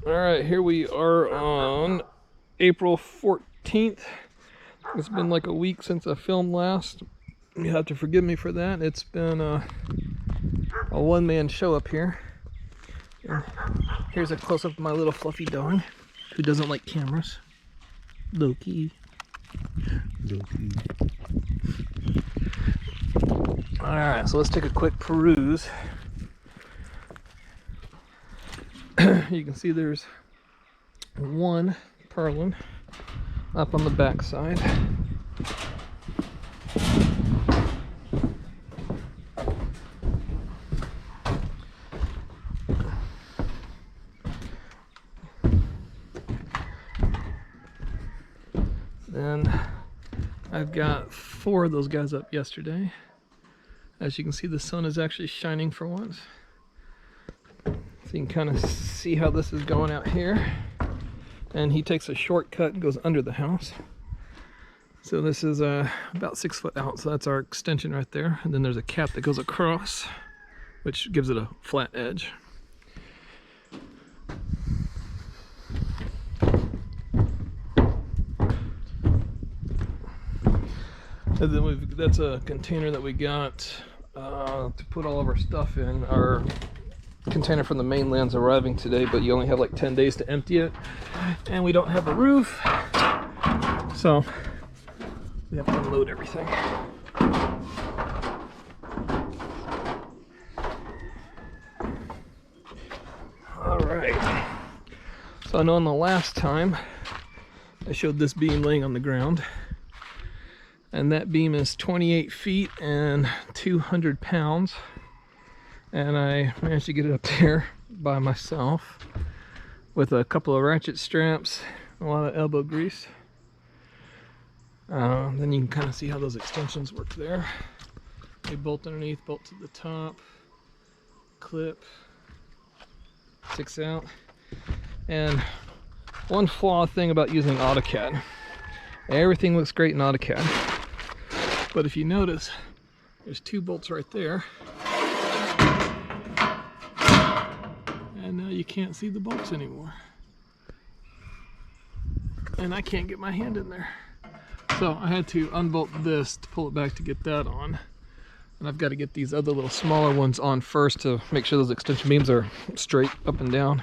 All right, here we are on April 14th. It's been like a week since I filmed last. You have to forgive me for that. It's been a one-man show up here. And here's a close-up of my little fluffy dog who doesn't like cameras. Loki. All right, so let's take a quick peruse. You can see there's one purlin up on the back side. Then I've got 4 of those guys up yesterday. As you can see, the sun is actually shining for once. So you can kind of see how this is going out here. And he takes a shortcut and goes under the house. So this is about 6 foot out, so that's our extension right there. And then there's a cap that goes across, which gives it a flat edge. And then that's a container that we got to put all of our stuff in. Our container from the mainland's arriving today, but you only have like 10 days to empty it. And we don't have a roof, so we have to unload everything. All right. So I know on the last time I showed this beam laying on the ground. And that beam is 28 feet and 200 pounds. And I managed to get it up there by myself with a couple of ratchet straps, a lot of elbow grease. Then you can kind of see how those extensions work there. A bolt underneath, bolt to the top, clip, 6 out. And one flaw thing about using AutoCAD. Everything looks great in AutoCAD. But if you notice, there's 2 bolts right there. And now you can't see the bolts anymore. And I can't get my hand in there. So I had to unbolt this to pull it back to get that on. And I've got to get these other little smaller ones on first to make sure those extension beams are straight up and down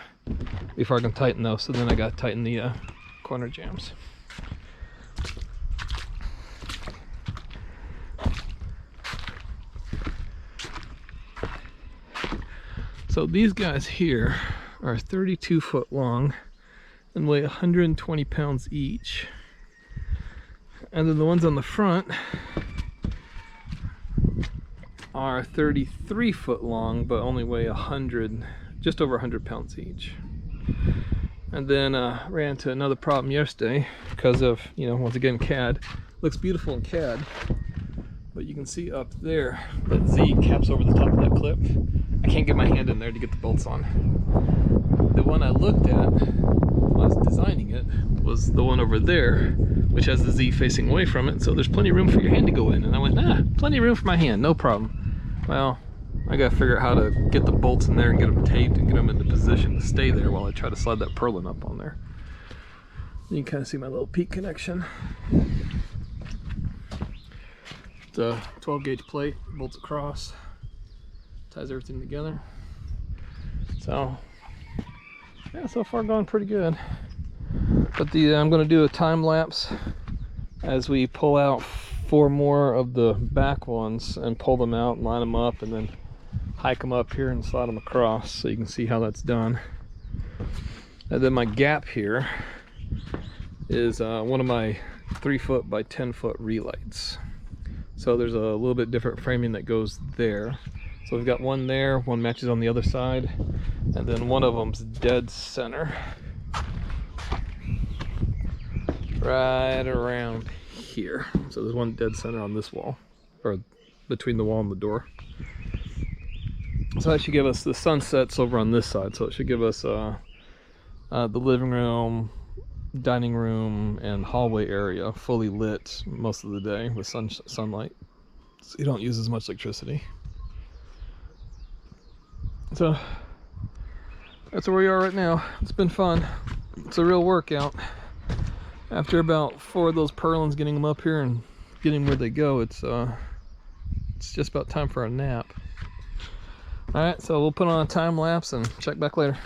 before I can tighten those. So then I got to tighten the corner jams. So these guys here are 32 foot long and weigh 120 pounds each. And then the ones on the front are 33 foot long but only weigh just over 100 pounds each. And then ran into another problem yesterday because of, once again, CAD. Looks beautiful in CAD, but you can see up there that Z caps over the top of that clip. I can't get my hand in there to get the bolts on. The one I looked at when I was designing it was the one over there, which has the Z facing away from it, so there's plenty of room for your hand to go in. And I went, plenty of room for my hand, no problem. Well, I gotta figure out how to get the bolts in there and get them taped and get them into position to stay there while I try to slide that purlin up on there. You can kind of see my little peak connection. It's a 12 gauge plate, bolts across, ties everything together. So yeah, so far going pretty good. But I'm going to do a time lapse as we pull out 4 more of the back ones and pull them out and line them up and then hike them up here and slide them across so you can see how that's done. And then my gap here is one of my 3 foot by 10 foot relights. So there's a little bit different framing that goes there. So we've got one there, one matches on the other side, and then one of them's dead center. Right around here. So there's one dead center on this wall, or between the wall and the door. So that should give us, the sunset's over on this side, so it should give us the living room, dining room, and hallway area fully lit most of the day with sunlight. So you don't use as much electricity. So that's where we are right now. It's been fun. It's a real workout. After about 4 of those purlins, getting them up here and getting where they go, it's just about time for a nap. All right, so we'll put on a time lapse and check back later.